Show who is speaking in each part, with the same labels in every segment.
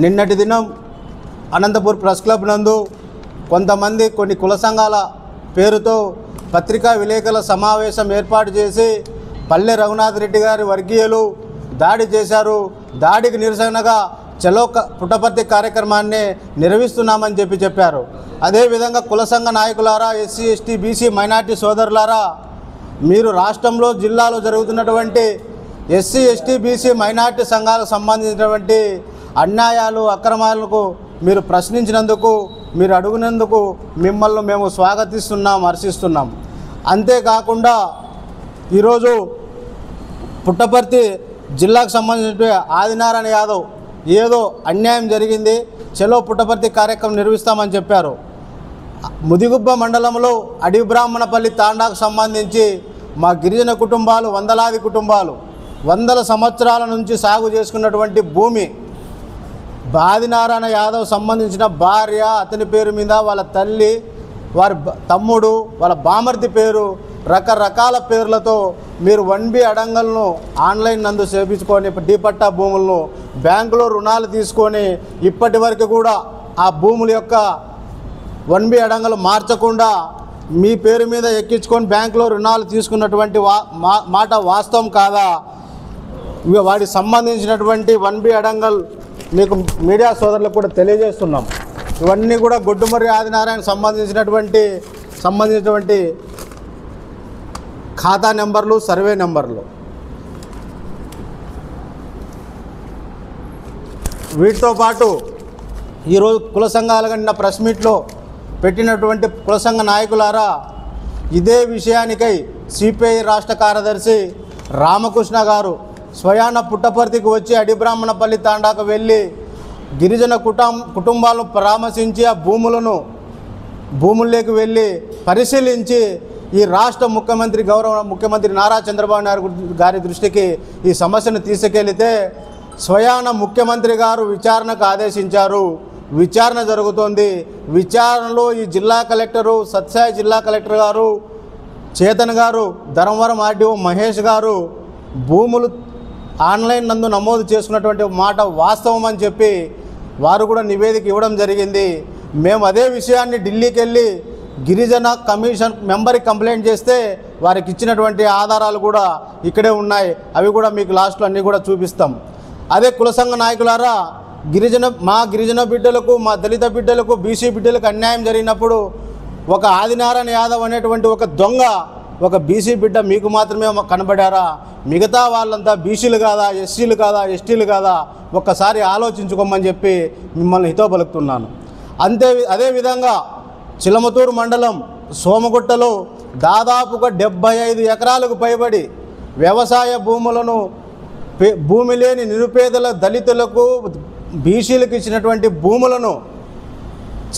Speaker 1: నిన్నటి దినం Anantapur press club నందు కొంతమంది కొన్ని కుల సంఘాల పేరుతో పత్రికా విలేకరుల సమావేశం ఏర్పాటు చేసి పల్లె రఘునాథ్ రెడ్డి గారి వర్గీయులు దాడి చేశారు. దాడికి నిరసనగా చలో పుట్టపర్తి కార్యక్రమాన్ని నిర్వహిస్తున్నామని చెప్పారు. అదేవిధంగా కుల సంఘ నాయకులారా, ఎస్సీ ఎస్టీ బీసీ మైనార్టీ సోదరులారా, మీరు రాష్ట్రంలో జిల్లాలో జరుగుతున్నటువంటి ఎస్సీ ఎస్టీ బీసీ మైనార్టీ సంఘాలకు సంబంధించినటువంటి అన్యాయాలు అక్రమాలకు మీరు ప్రశ్నించినందుకు, మీరు అడుగునందుకు మిమ్మల్ని మేము స్వాగతిస్తున్నాం, హర్షిస్తున్నాం. అంతేకాకుండా ఈరోజు పుట్టపర్తి జిల్లాకు సంబంధించిన ఆదినారాయణ యాదవ్ ఏదో అన్యాయం జరిగింది, చలో పుట్టపర్తి కార్యక్రమం నిర్వహిస్తామని చెప్పారు. ముదిగుబ్బ మండలంలో అడవి బ్రాహ్మణపల్లి తాండాకు సంబంధించి మా గిరిజన కుటుంబాలు, వందలాది కుటుంబాలు వందల సంవత్సరాల నుంచి సాగు చేసుకున్నటువంటి భూమి ఆదినారాయణ యాదవ్ సంబంధించిన భార్య, అతని పేరు మీద వాళ్ళ తల్లి, వారి తమ్ముడు, వాళ్ళ బామర్ది పేరు, రకరకాల పేర్లతో మీరు 1B అడంగలను ఆన్లైన్ నందు చేపించుకొని డీపట్టా భూములను బ్యాంకులో రుణాలు తీసుకొని ఇప్పటి వరకు కూడా ఆ భూముల యొక్క 1B అడంగలు మార్చకుండా మీ పేరు మీద ఎక్కించుకొని బ్యాంకులో రుణాలు తీసుకున్నటువంటి మాట వాస్తవం కాదా? వాటికి సంబంధించినటువంటి 1B అడంగల్ మీకు మీడియా సోదరులకు కూడా తెలియజేస్తున్నాం. ఇవన్నీ కూడా గొడ్డుమర్రి ఆదినారాయణ సంబంధించినటువంటి ఖాతా నెంబర్లు, సర్వే నెంబర్లు. వీటితో పాటు ఈరోజు కుల సంఘాలుగా నిన్న ప్రెస్ మీట్లో పెట్టినటువంటి కుల సంఘ నాయకులారా, ఇదే విషయానికై సిపిఐ రాష్ట్ర కార్యదర్శి రామకృష్ణ గారు స్వయాన పుట్టపర్తికి వచ్చి అడవి బ్రాహ్మణపల్లి తాండాకు వెళ్ళి గిరిజన కుటుంబాలను పరామర్శించి ఆ భూముల్లోకి వెళ్ళి పరిశీలించి ఈ రాష్ట్ర గౌరవ ముఖ్యమంత్రి నారా చంద్రబాబు నాయుడు గారి దృష్టికి ఈ సమస్యను తీసుకెళ్తే స్వయాన ముఖ్యమంత్రి గారు విచారణకు ఆదేశించారు. విచారణ జరుగుతోంది. విచారణలో ఈ జిల్లా కలెక్టరు, సత్సాయి జిల్లా కలెక్టర్ గారు, చేతన్ గారు, ధర్మవరం ఆర్డీఓ మహేష్ గారు భూములు ఆన్లైన్ నందు నమోదు చేసుకున్నటువంటి మాట వాస్తవం అని చెప్పి వారు కూడా నివేదిక ఇవ్వడం జరిగింది. మేము అదే విషయాన్ని ఢిల్లీకి వెళ్ళి గిరిజన కమిషన్ మెంబర్కి కంప్లైంట్ చేస్తే వారికి ఇచ్చినటువంటి ఆధారాలు కూడా ఇక్కడే ఉన్నాయి. అవి కూడా మీకు లాస్ట్లో అన్నీ కూడా చూపిస్తాం. అదే కుల సంఘ నాయకులారా, మా గిరిజన బిడ్డలకు, మా దళిత బిడ్డలకు, బీసీ బిడ్డలకు అన్యాయం జరిగినప్పుడు ఒక ఆదినారాయణ యాదవ్ అనేటువంటి ఒక దొంగ, ఒక బీసీ బిడ్డ మీకు మాత్రమే కనబడారా? మిగతా వాళ్ళంతా బీసీలు కాదా, ఎస్సీలు కాదా, ఎస్టీలు కాదా? ఒక్కసారి ఆలోచించుకోమని చెప్పి మిమ్మల్ని హితో పలుకుతున్నాను. అదేవిధంగా చిలమతూరు మండలం సోమగుట్టలో దాదాపుగా 75 ఎకరాలకు పైబడి వ్యవసాయ భూమి లేని నిరుపేదల, దళితులకు, బీసీలకు ఇచ్చినటువంటి భూములను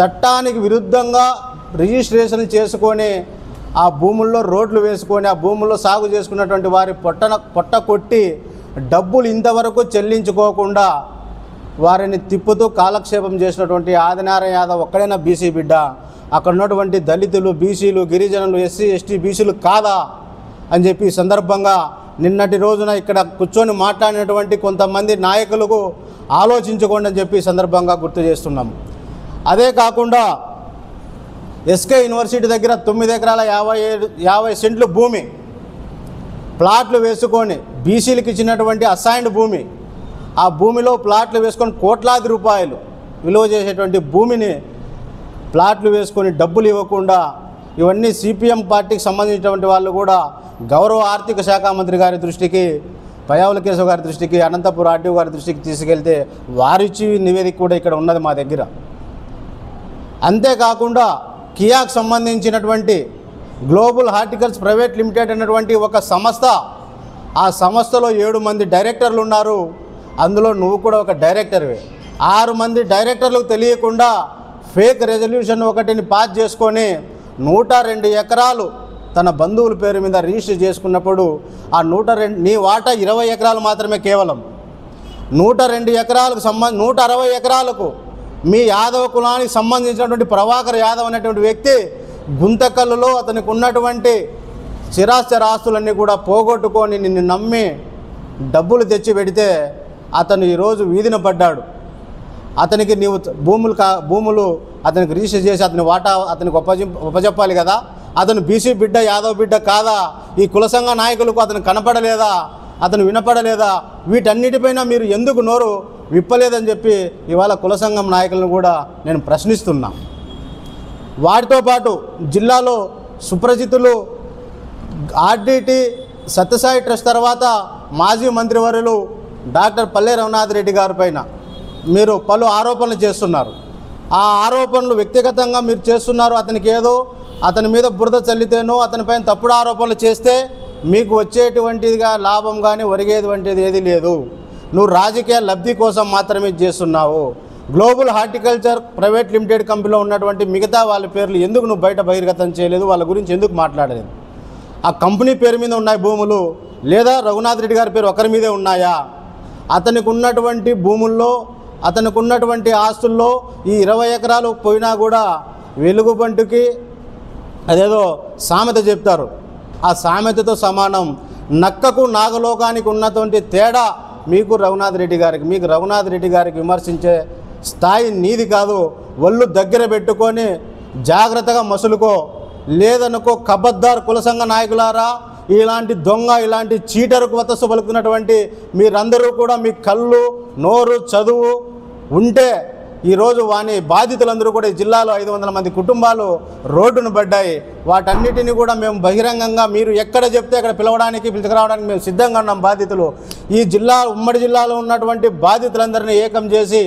Speaker 1: చట్టానికి విరుద్ధంగా రిజిస్ట్రేషన్ చేసుకొని ఆ భూముల్లో రోడ్లు వేసుకొని ఆ భూముల్లో సాగు చేసుకున్నటువంటి వారి పొట్ట కొట్టి డబ్బులు ఇంతవరకు చెల్లించుకోకుండా వారిని తిప్పుతూ కాలక్షేపం చేసినటువంటి ఆదినారాయణ యాదవ్ ఒక్కడైనా బీసీ బిడ్డ? అక్కడ ఉన్నటువంటి దళితులు, బీసీలు, గిరిజనులు, ఎస్సీ ఎస్టీ బీసీలు కాదా అని చెప్పి ఈ సందర్భంగా నిన్నటి రోజున ఇక్కడ కూర్చొని మాట్లాడినటువంటి కొంతమంది నాయకులకు ఆలోచించుకోండి అని చెప్పి ఈ సందర్భంగా గుర్తు చేస్తున్నాం. అదే కాకుండా ఎస్కే యూనివర్సిటీ దగ్గర 9 ఎకరాల 50 సెంట్లు భూమి ప్లాట్లు వేసుకొని బీసీలకు ఇచ్చినటువంటి అసైన్డ్ భూమి, ఆ భూమిలో ప్లాట్లు వేసుకొని కోట్లాది రూపాయలు విలువ చేసేటువంటి భూమిని ప్లాట్లు వేసుకొని డబ్బులు ఇవ్వకుండా, ఇవన్నీ సిపిఎం పార్టీకి సంబంధించినటువంటి వాళ్ళు కూడా గౌరవ ఆర్థిక శాఖ మంత్రి గారి దృష్టికి, పయ్యావుల కేశవ్ గారి దృష్టికి, అనంతపురం ఆర్డీఓ గారి దృష్టికి తీసుకెళ్తే వారిచ్చి నివేదిక కూడా ఇక్కడ ఉన్నది మా దగ్గర. అంతేకాకుండా కియాకు సంబంధించినటువంటి గ్లోబల్ హార్టికల్స్ ప్రైవేట్ లిమిటెడ్ అనేటువంటి ఒక సంస్థ, ఆ సంస్థలో 7 మంది డైరెక్టర్లు ఉన్నారు. అందులో నువ్వు కూడా ఒక డైరెక్టర్వే. 6 మంది డైరెక్టర్లకు తెలియకుండా ఫేక్ రెజల్యూషన్ ఒకటిని పాస్ చేసుకొని 102 ఎకరాలు తన బంధువుల పేరు మీద రిజిస్టర్ చేసుకున్నప్పుడు ఆ 102 నీ వాటా 20 ఎకరాలు మాత్రమే, కేవలం 102 ఎకరాలకు 160 ఎకరాలకు మీ యాదవ కులానికి సంబంధించినటువంటి ప్రభాకర్ యాదవ్ అనేటువంటి వ్యక్తి గుంతకల్లులో అతనికి ఉన్నటువంటి స్థిరాస్తులన్నీ కూడా పోగొట్టుకొని నిన్ను నమ్మి డబ్బులు తెచ్చి పెడితే అతను ఈరోజు వీధిన పడ్డాడు. అతనికి నీవు భూములు అతనికి రిజిస్టర్ చేసి అతని వాటా అతనికి ఉపజెప్పాలి కదా. అతను బీసీ బిడ్డ, యాదవ్ బిడ్డ కాదా? ఈ కుల సంఘ నాయకులకు అతను కనపడలేదా? అతను వినపడలేదా? వీటన్నిటిపైన మీరు ఎందుకు నోరు విప్పలేదని చెప్పి ఇవాళ కుల సంఘం నాయకులను కూడా నేను ప్రశ్నిస్తున్నా. వాటితో పాటు జిల్లాలో సుప్రజితులు ఆర్డిటి సత్యసాయి ట్రస్ట్ తర్వాత మాజీ మంత్రివర్యులు డాక్టర్ పల్లె రఘునాథ్ రెడ్డి గారి పైన మీరు పలు ఆరోపణలు చేస్తున్నారు. ఆ ఆరోపణలు వ్యక్తిగతంగా మీరు చేస్తున్నారు. అతనికి ఏదో అతని మీద బురద చల్లితేనో అతనిపైన తప్పుడు ఆరోపణలు చేస్తే మీకు వచ్చేటువంటిదిగా లాభం కానీ ఒరిగేటువంటిది ఏది లేదు. నువ్వు రాజకీయ లబ్ధి కోసం మాత్రమే చేస్తున్నావు. గ్లోబల్ హార్టికల్చర్ ప్రైవేట్ లిమిటెడ్ కంపెనీలో ఉన్నటువంటి మిగతా వాళ్ళ పేర్లు ఎందుకు నువ్వు బయట బహిర్గతం చేయలేదు? వాళ్ళ గురించి ఎందుకు మాట్లాడలేదు? ఆ కంపెనీ పేరు మీద ఉన్నాయి భూములు, లేదా రఘునాథ్ రెడ్డి గారి పేరు ఒకరి మీదే ఉన్నాయా? అతనికి ఉన్నటువంటి భూముల్లో, అతనికి ఉన్నటువంటి ఆస్తుల్లో ఈ 20 ఎకరాలు పోయినా కూడా వెలుగుబంటికి అదేదో సామెత చెప్తారు, ఆ సామెతతో సమానం. నక్కకు నాగలోకానికి ఉన్నటువంటి తేడా మీకు రఘునాథ్ రెడ్డి గారికి. మీకు రఘునాథ్ రెడ్డి గారికి విమర్శించే స్థాయి నీది కాదు. ఒళ్ళు దగ్గర పెట్టుకొని జాగ్రత్తగా మసులుకో. లేదనుకో కబద్దార్ కుల సంఘ నాయకులారా, ఇలాంటి దొంగ, ఇలాంటి చీటరుకు వతస్సు పలుకుతున్నటువంటి మీరందరూ కూడా మీ కళ్ళు, నోరు, చదువు ఉంటే ఈరోజు వాని బాధితులందరూ కూడా ఈ జిల్లాలో 500 మంది కుటుంబాలు రోడ్డును పడ్డాయి. వాటన్నిటిని కూడా మేము బహిరంగంగా మీరు ఎక్కడ చెప్తే అక్కడ పిలుచుకురావడానికి మేము సిద్ధంగా ఉన్నాం. బాధితులు ఈ ఉమ్మడి జిల్లాలో ఉన్నటువంటి బాధితులందరినీ ఏకం చేసి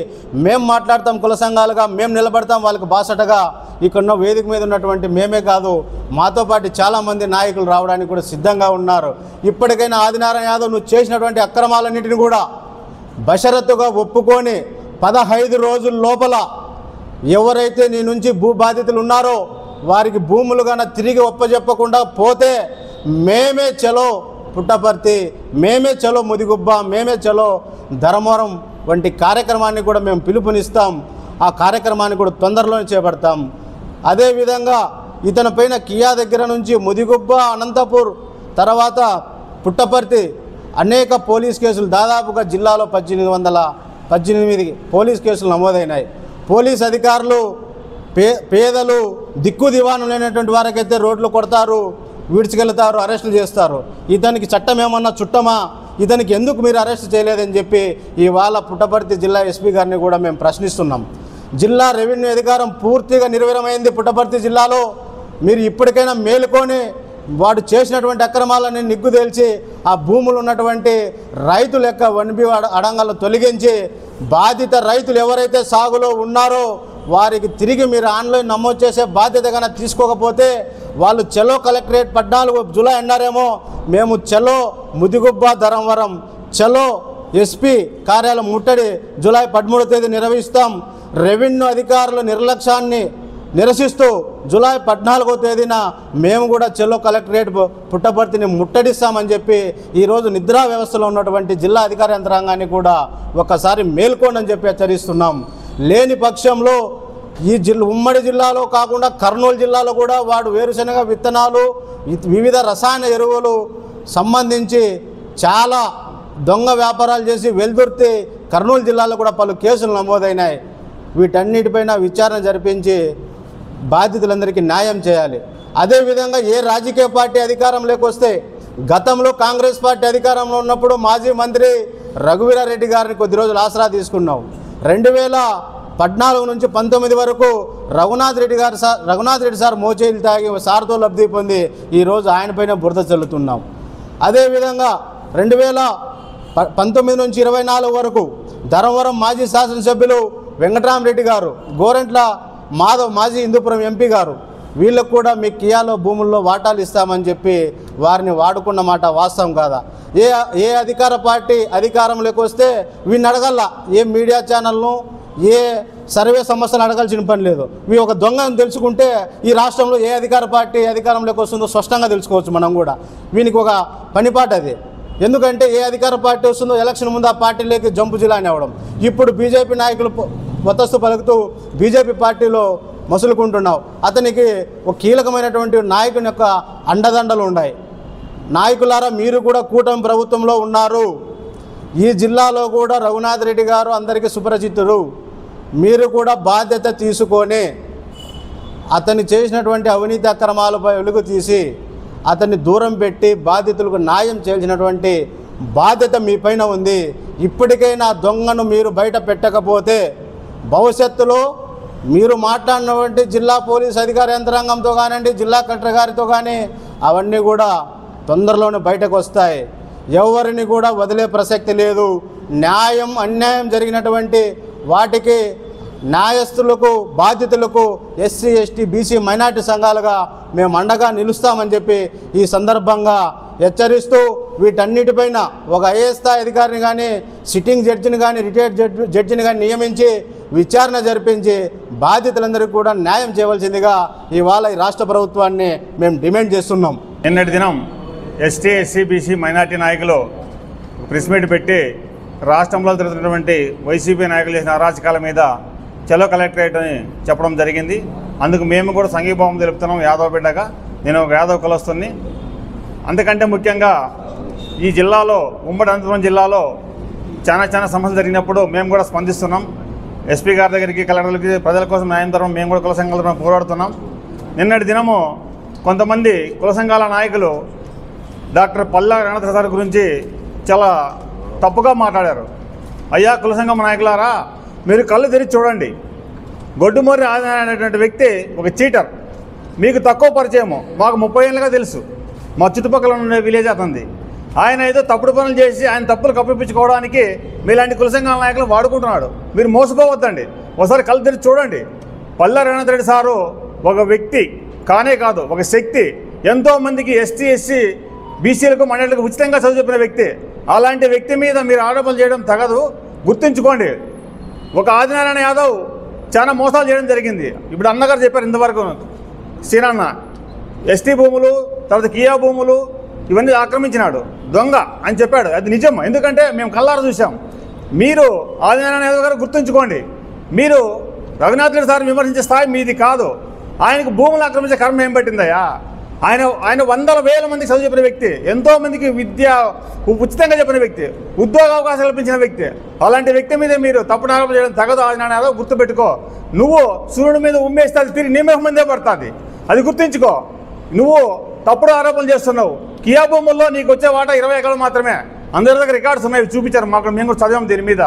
Speaker 1: మేము మాట్లాడతాం. కుల సంఘాలుగా మేము నిలబడతాం వాళ్ళకి బాసటగా. ఇక్కడ వేదిక మీద ఉన్నటువంటి మేమే కాదు, మాతో పాటు చాలామంది నాయకులు రావడానికి కూడా సిద్ధంగా ఉన్నారు. ఇప్పటికైనా ఆదినారాయణ యాదవ్ నువ్వు చేసినటువంటి అక్రమాలన్నింటినీ కూడా బషరత్తుగా ఒప్పుకొని 15 రోజుల లోపల ఎవరైతే నీ నుంచి భూ బాధితులు ఉన్నారో వారికి భూములు గాన తిరిగి ఒప్పజెప్పకుండా పోతే మేమే చలో పుట్టపర్తి, మేమే చలో ముదిగుబ్బ, మేమే చలో ధర్మవరం వంటి కార్యక్రమాన్ని కూడా మేము పిలుపునిస్తాం. ఆ కార్యక్రమాన్ని కూడా తొందరలోనే చేపడతాం. అదేవిధంగా ఇతని పైన కియా దగ్గర నుంచి ముదిగుబ్బ, అనంతపూర్, తర్వాత పుట్టపర్తి అనేక పోలీస్ కేసులు, దాదాపుగా జిల్లాలో 18 పోలీస్ కేసులు నమోదైనాయి. పోలీస్ అధికారులు పేదలు దిక్కు దివాణం లేనటువంటి వారికైతే రోడ్లు కొడతారు, విడిచికెళ్తారు, అరెస్టులు చేస్తారు. ఇతనికి చట్టం ఏమన్నా చుట్టమా? ఇతనికి ఎందుకు మీరు అరెస్ట్ చేయలేదని చెప్పి ఇవాళ పుట్టపర్తి జిల్లా ఎస్పీ గారిని కూడా మేము ప్రశ్నిస్తున్నాం. జిల్లా రెవెన్యూ అధికారం పూర్తిగా నిర్వీర్యమైంది పుట్టపర్తి జిల్లాలో. మీరు ఇప్పటికైనా మేలుకొని వాడు చేసినటువంటి అక్రమాలని నిగ్గు తేల్చి ఆ భూములు ఉన్నటువంటి రైతుల యొక్క 1B అడంగాలు తొలగించి బాధిత రైతులు ఎవరైతే సాగులో ఉన్నారో వారికి తిరిగి మీరు ఆన్లైన్ నమోదు చేసే బాధ్యత కన్నా తీసుకోకపోతే వాళ్ళు చలో కలెక్టరేట్ 14 జూలై అన్నారేమో, మేము చలో ముదిగుబ్బ ధర్మవరం, చలో ఎస్పీ కార్యాలయం ముట్టడి జూలై 13వ తేదీ నిర్వహిస్తాం. రెవెన్యూ అధికారుల నిర్లక్ష్యాన్ని నిరసిస్తూ జూలై 14వ తేదీన మేము కూడా చెల్లో కలెక్టరేట్ పుట్టపర్తిని ముట్టడిస్తామని చెప్పి ఈరోజు నిద్రా వ్యవస్థలో ఉన్నటువంటి జిల్లా అధికార యంత్రాంగాన్ని కూడా ఒకసారి మేల్కోండి అని చెప్పి హెచ్చరిస్తున్నాం. లేని పక్షంలో ఈ ఉమ్మడి జిల్లాలో కాకుండా కర్నూలు జిల్లాలో కూడా వాడు వేరుశనగ విత్తనాలు, వివిధ రసాయన ఎరువులు సంబంధించి చాలా దొంగ వ్యాపారాలు చేసి వెల్దుర్తి కర్నూలు జిల్లాలో కూడా పలు కేసులు నమోదైనాయి. వీటన్నిటిపైన విచారణ జరిపించి బాధితులందరికీ న్యాయం చేయాలి. అదేవిధంగా ఏ రాజకీయ పార్టీ అధికారంలోకి వస్తే, గతంలో కాంగ్రెస్ పార్టీ అధికారంలో ఉన్నప్పుడు మాజీ మంత్రి రఘువీరారెడ్డి గారిని కొద్ది రోజులు ఆసరా తీసుకున్నాం. 2014 నుంచి 19 వరకు రఘునాథ్ రెడ్డి సార్ మోచేలు తాగి సార్తో లబ్ధి పొంది ఈరోజు ఆయనపైన బురద చల్లుతున్నాం. అదేవిధంగా 2019 నుంచి 24 వరకు ధర్మవరం మాజీ శాసనసభ్యులు వెంకటరామరెడ్డి గారు, గోరెంట్ల మాధవ్ మాజీ హిందూపురం ఎంపీ గారు, వీళ్ళకు కూడా మీ కియాలో భూముల్లో వాటాలు ఇస్తామని చెప్పి వారిని వాడుకున్న మాట వాస్తవం కాదా? ఏ అధికార పార్టీ అధికారంలోకి వస్తే వీడిని అడగల, ఏ మీడియా ఛానల్ను, ఏ సర్వే సంస్థలు అడగాల్సిన పని లేదు. వీ ఒక దొంగను తెలుసుకుంటే ఈ రాష్ట్రంలో ఏ అధికార పార్టీ అధికారంలోకి వస్తుందో స్పష్టంగా తెలుసుకోవచ్చు మనం కూడా. వీనికి ఒక పనిపాట అది. ఎందుకంటే ఏ అధికార పార్టీ వస్తుందో ఎలక్షన్ ముందు ఆ పార్టీలోకి జంపు జిల్లా అని అవ్వడం. ఇప్పుడు బీజేపీ నాయకులు వతస్సు పలుకుతూ బీజేపీ పార్టీలో మసులుకుంటున్నావు. అతనికి ఒక కీలకమైనటువంటి నాయకుని యొక్క అండదండలు ఉన్నాయి. నాయకులారా, మీరు కూడా కూటమి ప్రభుత్వంలో ఉన్నారు. ఈ జిల్లాలో కూడా రఘునాథ్ రెడ్డి గారు అందరికీ సుపరిచితుడు. మీరు కూడా బాధ్యత తీసుకొని అతను చేసినటువంటి అవినీతి అక్రమాలపై వెలుగు తీసి అతన్ని దూరం పెట్టి బాధితులకు న్యాయం చేయాల్సినటువంటి బాధ్యత మీపైన ఉంది. ఇప్పటికైనా దొంగను మీరు బయట పెట్టకపోతే భవిష్యత్తులో మీరు మాట్లాడినటువంటి జిల్లా పోలీస్ అధికార యంత్రాంగంతో కానివ్వండి, జిల్లా కలెక్టర్ గారితో కానీ అవన్నీ కూడా తొందరలోనే బయటకు వస్తాయి. ఎవరిని కూడా వదిలే ప్రసక్తి లేదు. న్యాయం అన్యాయం జరిగినటువంటి వాటికి న్యాయస్థులకు బాధితులకు ఎస్సీ ఎస్టీ బీసీ మైనార్టీ సంఘాలుగా మేము అండగా నిలుస్తామని చెప్పి ఈ సందర్భంగా హెచ్చరిస్తూ వీటన్నిటిపైన ఒక ఐఏఎస్ స్థాయి అధికారిని కానీ సిట్టింగ్ జడ్జిని కానీ రిటైర్డ్ జడ్జిని కానీ నియమించి విచారణ జరిపించి బాధితులందరికీ కూడా న్యాయం చేయవలసిందిగా ఇవాళ ఈ రాష్ట్ర ప్రభుత్వాన్ని మేము డిమాండ్ చేస్తున్నాం.
Speaker 2: నిన్నటి దినం ఎస్టీ ఎస్సీ బీసీ మైనార్టీ నాయకులు ప్రెస్ మీట్ పెట్టి రాష్ట్రంలో జరుగుతున్నటువంటి వైసీపీ నాయకులు చేసిన అరాచకాల మీద చలో కలెక్టరేట్ అని చెప్పడం జరిగింది. అందుకు మేము కూడా సంఘీభావం తెలుపుతున్నాం. యాదవ్ బిడ్డగా నేను ఒక యాదవ్ కులస్తుని. అంతకంటే ముఖ్యంగా ఈ జిల్లాలో ఉమ్మడి అనంతపురం జిల్లాలో చాలా సమస్యలు జరిగినప్పుడు మేము కూడా స్పందిస్తున్నాం. ఎస్పీ గారి దగ్గరికి కలెక్టర్లకి ప్రజల కోసం న్యాయం తరం మేము కూడా కుల సంఘాల తరఫున పోరాడుతున్నాం. నిన్నటి దినము కొంతమంది కుల సంఘాల నాయకులు డాక్టర్ పల్లా గణేశ్వర సార్ గురించి చాలా తప్పుగా మాట్లాడారు. అయ్యా కుల సంఘం నాయకులారా, మీరు కళ్ళు తెరిచి చూడండి. గొడ్డుమర్రి ఆదినారాయణ అనేటువంటి వ్యక్తి ఒక చీటర్. మీకు తక్కువ పరిచయము, మాకు 30 ఏళ్ళుగా తెలుసు. మా చుట్టుపక్కల ఉన్న విలేజ్ అతనిది. ఆయన ఏదో తప్పుడు పనులు చేసి ఆయన తప్పులు కప్పిపించుకోవడానికి మీలాంటి కుల సంఘాల నాయకులు వాడుకుంటున్నాడు. మీరు మోసపోవద్దండి. ఒకసారి కళ్ళు తెరిచి చూడండి. పల్లా రేవంత్ రెడ్డి సారు ఒక వ్యక్తి కానే కాదు, ఒక శక్తి. ఎంతోమందికి ఎస్టీ ఎస్సీ బీసీలకు మైనార్టీలకు ఉచితంగా చదువు చెప్పిన వ్యక్తి. అలాంటి వ్యక్తి మీద మీరు ఆరోపణలు చేయడం తగదు, గుర్తుంచుకోండి. ఒక ఆదినారాయణ యాదవ్ చాలా మోసాలు చేయడం జరిగింది. ఇప్పుడు అన్నగారు చెప్పారు ఇంతవరకు శ్రీనాన్న ఎస్టీ భూములు, తర్వాత కియా భూములు ఇవన్నీ ఆక్రమించినాడు, దొంగ అని చెప్పాడు. అది నిజం, ఎందుకంటే మేము కళ్ళారా చూసాం. మీరు ఆదినారాయణ యాదవ్ గారు గుర్తుంచుకోండి. మీరు రఘునాథ్ రెడ్డి సార్ విమర్శించే స్థాయి మీది కాదు. ఆయనకు భూములు ఆక్రమించే కర్మ ఏం పట్టిందయ్యా? ఆయన వందల వేల మందికి చదువు చెప్పిన వ్యక్తి, ఎంతోమందికి విద్య ఉచితంగా చెప్పిన వ్యక్తి, ఉద్యోగ అవకాశాలు కల్పించిన వ్యక్తి. అలాంటి వ్యక్తి మీద మీరు తప్పుడు ఆరోపణ చేయడం తగదు. ఆదినారాయణ గుర్తుపెట్టుకో. నువ్వు సూర్యుడి మీద ఉమ్మేస్తే అది తిరిగి నీ మీదే పడుతుంది. అది గుర్తుంచుకో. నువ్వు తప్పుడు ఆరోపణలు చేస్తున్నావు. కియా భూముల్లో నీకు వచ్చే వాటా 20 ఎకరాలు మాత్రమే. అందరి దగ్గర రికార్డ్స్ ఉన్నాయి, చూపించారు మాకు. మేము కూడా చదివాం దీని మీద.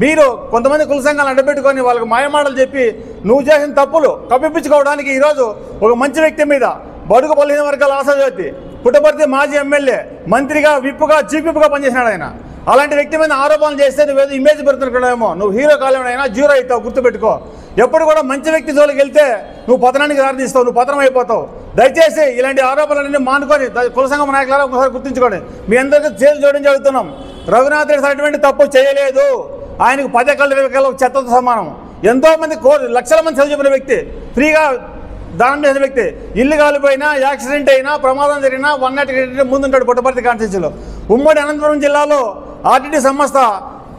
Speaker 2: మీరు కొంతమంది కుల సంఘాలు అడ్డపెట్టుకొని వాళ్ళకి మాయమాటలు చెప్పి నువ్వు చేసిన తప్పులు కప్పిపించుకోవడానికి ఈరోజు ఒక మంచి వ్యక్తి మీద, బడుగు బలహీన వర్గాల ఆశాజ్యోతి, పుట్టపర్తి మాజీ ఎమ్మెల్యే, మంత్రిగా, విప్పుగా, చీఫ్ విప్పుగా పనిచేసినాడు ఆయన. అలాంటి వ్యక్తి మీద ఆరోపణలు చేస్తే నువ్వేదో ఇమేజ్ పెడుతున్నాడేమో. నువ్వు హీరో కాలేమైనా జీరో అవుతావు, గుర్తుపెట్టుకో. ఎప్పుడు కూడా మంచి వ్యక్తి జోలికి వెళ్తే నువ్వు పతనానికి దారితీస్తావు, నువ్వు పతనం అయిపోతావు. దయచేసి ఇలాంటి ఆరోపణలన్నీ మానుకొని కుల సంఘం నాయకులారా ఒకసారి గుర్తుంచుకోండి. మీ అందరికీ చేతులు జోడించి అడుగుతున్నాం. రఘునాథ్ రెడ్డి అటువంటి తప్పు చేయలేదు. ఆయనకు 10 ఎకరాలు 20 ఎకరాలు చెత్తతో సమానం. ఎంతోమంది లక్షల మంది చదువు చెప్పిన వ్యక్తి, ఫ్రీగా దానం చేసిన వ్యక్తి. ఇల్లు కాలిపోయినా, యాక్సిడెంట్ అయినా, ప్రమాదం జరిగినా 108 ముందుంటాడు పుట్టపర్తి కాన్స్టిట్యూన్సీలో. ఉమ్మడి అనంతపురం జిల్లాలో ఆర్టీటీ సంస్థ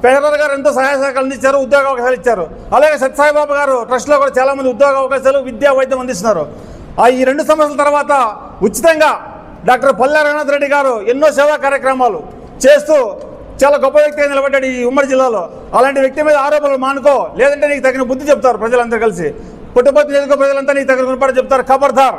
Speaker 2: పెదర్ గారు ఎంతో సహాయ సహకారాలు అందించారు, ఉద్యోగ అవకాశాలు ఇచ్చారు. అలాగే సత్యసాయిబాబు గారు ట్రస్ట్లో కూడా చాలామంది ఉద్యోగ అవకాశాలు, విద్యా వైద్యం అందిస్తున్నారు. ఈ 2 సంవత్సరాల తర్వాత ఉచితంగా డాక్టర్ పల్లా రేవంత్ రెడ్డి గారు ఎన్నో సేవా కార్యక్రమాలు చేస్తూ చాలా గొప్ప వ్యక్తిగా నిలబడ్డాడు ఈ ఉమ్మడి జిల్లాలో. అలాంటి వ్యక్తి మీద ఆరోపణలు మానుకో, లేదంటే నీకు తగిన బుద్ధి చెప్తారు ప్రజలందరూ కలిసి. పుట్టపర్తి నియోజకవర్గ ప్రజలంతా నీకు తగిన గుణపాఠం చెప్తారు. ఖబర్దార్.